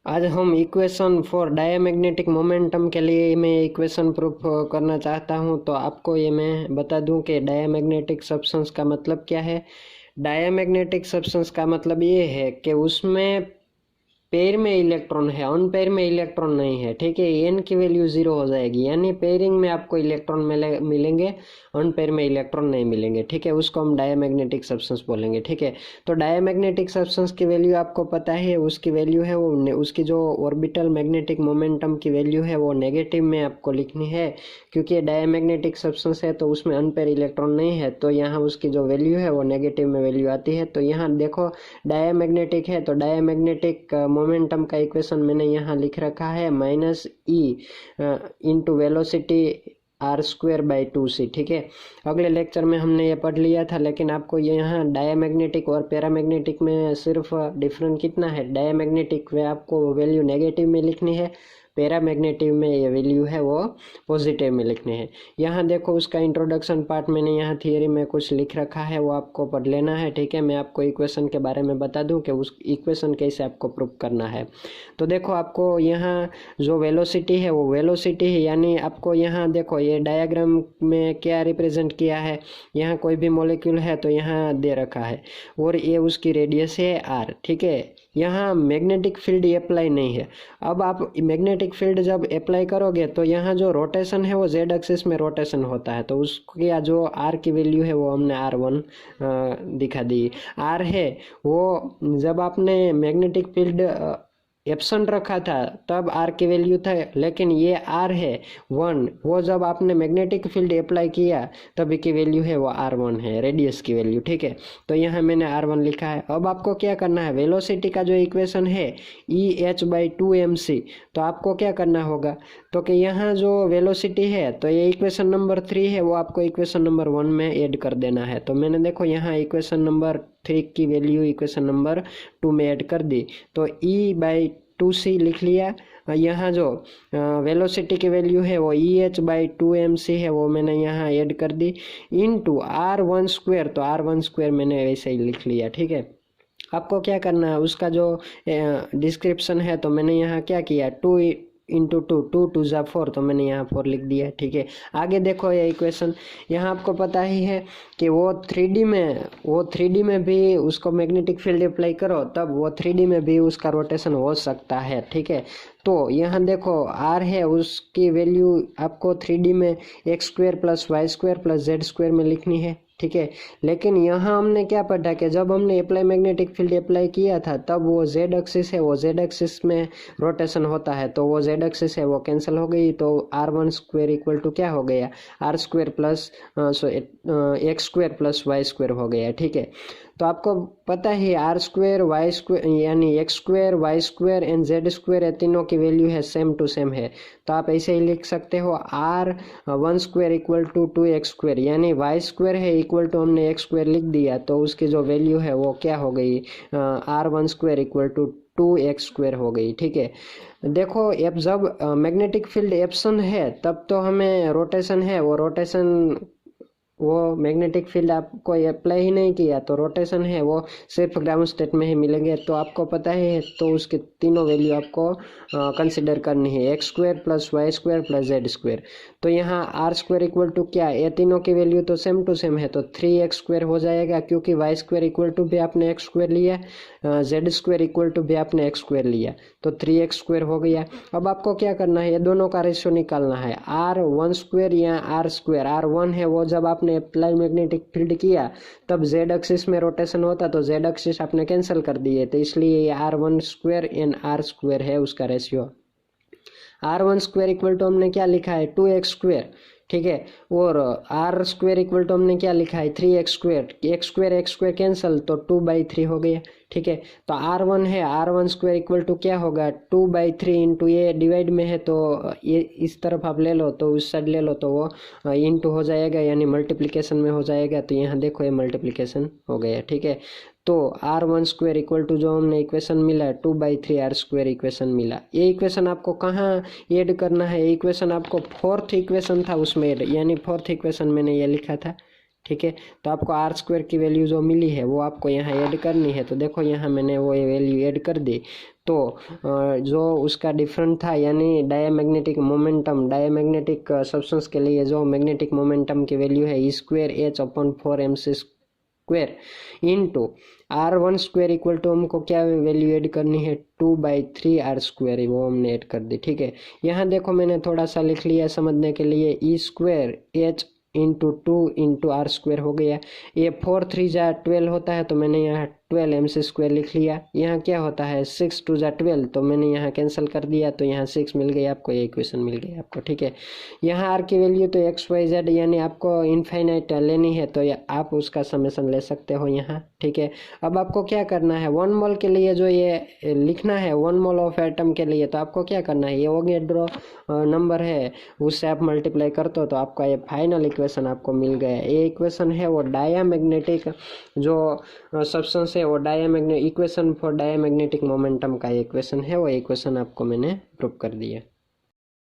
आज हम equation for diamagnetic momentum के लिए मैं इक्वेशन प्रूफ करना चाहता हूं। तो आपको ये मैं बता दूं कि डायमैग्नेटिक सब्सटेंस का मतलब क्या है। डायमैग्नेटिक सब्सटेंस का मतलब ये है कि उसमें पेयर में इलेक्ट्रॉन है, अन पेयर में इलेक्ट्रॉन नहीं है। ठीक है, एन की वैल्यू 0 हो जाएगी, यानी पेयरिंग में आपको इलेक्ट्रॉन मिलेंगे, अन पेयर में इलेक्ट्रॉन नहीं मिलेंगे। ठीक है, उसको हम डायमैग्नेटिक सब्सटेंस बोलेंगे। ठीक है, तो डायमैग्नेटिक सब्सटेंस की वैल्यू आपको पता है, उसकी वैल्यू है वो उसकी जो ऑर्बिटल मैग्नेटिक मोमेंटम की वैल्यू है वो नेगेटिव में आपको लिखनी है, क्योंकि डायमैग्नेटिक सब्सटेंस है तो उसमें अनपेयर इलेक्ट्रॉन नहीं है, तो यहाँ उसकी जो वैल्यू है वो नेगेटिव में वैल्यू आती है। तो यहाँ देखो डायमैग्नेटिक है तो डायमैग्नेटिक मोमेंटम का इक्वेशन मैंने यहाँ लिख रखा है -E इंटू वेलोसिटी r²/2c। ठीक है, अगले लेक्चर में हमने ये पढ़ लिया था, लेकिन आपको ये यहाँ डायमैग्नेटिक और पैरामैग्नेटिक में सिर्फ डिफरेंट कितना है, डायमैग्नेटिक में आपको वैल्यू नेगेटिव में लिखनी है, पैरामैग्नेटिक में ये वैल्यू है वो पॉजिटिव में लिखने हैं। यहाँ देखो उसका इंट्रोडक्शन पार्ट मैंने यहाँ थियरी में कुछ लिख रखा है, वो आपको पढ़ लेना है। ठीक है, मैं आपको इक्वेशन के बारे में बता दूं कि उस इक्वेशन कैसे आपको प्रूव करना है। तो देखो आपको यहाँ जो वेलोसिटी है वो वेलोसिटी है, यानी आपको यहाँ देखो ये डायग्राम में क्या रिप्रेजेंट किया है, यहाँ कोई भी मॉलिक्यूल है तो यहाँ दे रखा है और ये उसकी रेडियस है r। ठीक है, यहाँ मैग्नेटिक फील्ड अप्लाई नहीं है। अब आप मैग्नेटिक फील्ड जब अप्लाई करोगे तो यहाँ जो रोटेशन है वो जेड एक्सिस में रोटेशन होता है, तो उसकी जो आर की वैल्यू है वो हमने r1 दिखा दी। आर है वो जब आपने मैग्नेटिक फील्ड एब्सेंट रखा था तब आर की वैल्यू था, लेकिन ये आर है 1, वो जब आपने मैग्नेटिक फील्ड अप्लाई किया तब की वैल्यू है वो r1 है, रेडियस की वैल्यू। ठीक है, तो यहाँ मैंने r1 लिखा है। अब आपको क्या करना है, वेलोसिटी का जो इक्वेशन है EH/2mc, तो आपको क्या करना होगा, तो कि यहाँ जो वेलोसिटी है तो ये इक्वेशन नंबर 3 है, वो आपको इक्वेशन नंबर 1 में ऐड कर देना है। तो मैंने देखो यहाँ इक्वेशन नंबर 3 की वैल्यू इक्वेशन नंबर 2 में ऐड कर दी, तो E/2c लिख लिया। यहाँ जो वेलोसिटी की वैल्यू है वो EH/2mc है, वो मैंने यहाँ ऐड कर दी इनटू r1², तो r1² मैंने वैसे ही लिख लिया। ठीक है, आपको क्या करना है, उसका जो डिस्क्रिप्शन है तो मैंने यहाँ क्या किया, 2 इंटू 2 × 4, तो मैंने यहाँ 4 लिख दिया। ठीक है, आगे देखो ये इक्वेशन, यहाँ आपको पता ही है कि वो 3D में भी उसको मैग्नेटिक फील्ड अप्लाई करो तब वो 3D में भी उसका रोटेशन हो सकता है। ठीक है, तो यहाँ देखो r है उसकी वैल्यू आपको 3D में x² + y² + z² में लिखनी है। ठीक है, लेकिन यहाँ हमने क्या पढ़ा कि जब हमने अप्लाई मैग्नेटिक फील्ड अप्लाई किया था तब वो जेड एक्सिस है, वो जेड एक्सिस में रोटेशन होता है, तो वो जेड एक्सिस है वो कैंसिल हो गई, तो r1² इक्वल टू क्या हो गया, r² प्लस x² + y² हो गया। ठीक है, तो आपको पता है r² y² यानी x² y² एंड z² ये तीनों की वैल्यू है सेम टू सेम है, तो आप ऐसे ही लिख सकते हो r1² इक्वल टू 2x², यानी y² है इक्वल टू हमने x² लिख दिया, तो उसकी जो वैल्यू है वो क्या हो गई, r1² इक्वल टू 2x² हो गई। ठीक है, देखो जब मैग्नेटिक फील्ड एब्सेंट है तब तो हमें रोटेशन है, वो मैग्नेटिक फील्ड आपको अप्लाई ही नहीं किया तो रोटेशन है वो सिर्फ ग्राउंड स्टेट में ही मिलेंगे, तो आपको पता है, तो उसके तीनों वैल्यू आपको कंसिडर करनी है, x² + y² + z²। तो यहाँ r² इक्वल टू क्या, ये तीनों की वैल्यू तो सेम टू सेम है, तो 3x² हो जाएगा, क्योंकि y² इक्वल टू भी आपने x² लिया, z² इक्वल टू भी आपने x² लिया, तो 3x² हो गया। अब आपको क्या करना है, ये दोनों का रेशियो निकालना है, r1² या r²। r1 है वो जब आपने अप्लाई मैग्नेटिक फील्ड किया तब z एक्सिस में रोटेशन होता, तो z एक्सिस आपने कैंसिल कर दिए, तो इसलिए ये r1² एंड r² है उसका रेशियो। r1² इक्वल टू हमने क्या लिखा है, 2x²। ठीक है, और r² इक्वल टू हमने क्या लिखा है, 3x², x² कैंसिल, तो 2/3 हो गया। ठीक है, तो r1 है, r1² इक्वल टू क्या होगा, 2/3 इंटू ये डिवाइड में है तो ये इस तरफ आप ले लो, तो उस साइड ले लो, तो वो इंटू हो जाएगा, यानी मल्टीप्लिकेशन में हो जाएगा, तो यहाँ देखो ये मल्टीप्लिकेशन हो गया। ठीक है, तो r1² इक्वल टू जो हमने इक्वेशन मिला 2/3 r² इक्वेशन मिला। ये इक्वेशन आपको कहाँ ऐड करना है, इक्वेशन आपको फोर्थ इक्वेशन था उसमें ऐड, यानी फोर्थ इक्वेशन मैंने ये लिखा था। ठीक है। तो आपको आर स्क्वायर की वैल्यू जो मिली है वो आपको यहाँ ऐड करनी है। तो देखो यहाँ मैंने वो वैल्यू ऐड कर दी। तो जो उसका डिफरेंट था, यानी डायमैग्नेटिक मोमेंटम, डायमैग्नेटिक सब्सटेंस के लिए जो मैग्नेटिक मोमेंटम की वैल्यू है E²H/4mc square into R1 square equal to हमको क्या वैल्यू ऐड करनी है 2/3R², वो हमने ऐड कर दी। ठीक है, यहाँ देखो मैंने थोड़ा सा लिख लिया समझने के लिए, E²H इंटू 2 × R² हो गया। ये 4 3 जा 12 होता है, तो मैंने यहाँ 12mc² लिख लिया। यहाँ क्या होता है 6 2 जा 12, तो मैंने यहाँ कैंसिल कर दिया, तो यहाँ 6 मिल गई आपको, ये इक्वेशन मिल गई आपको। ठीक है, यहाँ आर की वैल्यू तो XYZ यानी आपको इनफाइनाइट लेनी है, तो आप उसका समेशन ले सकते हो यहाँ। ठीक है, अब आपको क्या करना है 1 मोल के लिए जो ये लिखना है 1 मोल ऑफ एटम के लिए, तो आपको क्या करना है, ये वोगैड्रो नंबर है उससे आप मल्टीप्लाई करते हो, तो आपका ये फाइनल इक्वेशन आपको मिल गया। ये इक्वेशन है वो डायमैग्नेटिक जो सब्सटेंस है, वो diamagnetic equation for diamagnetic momentum का इक्वेशन है, वो इक्वेशन आपको मैंने प्रूव कर दिया।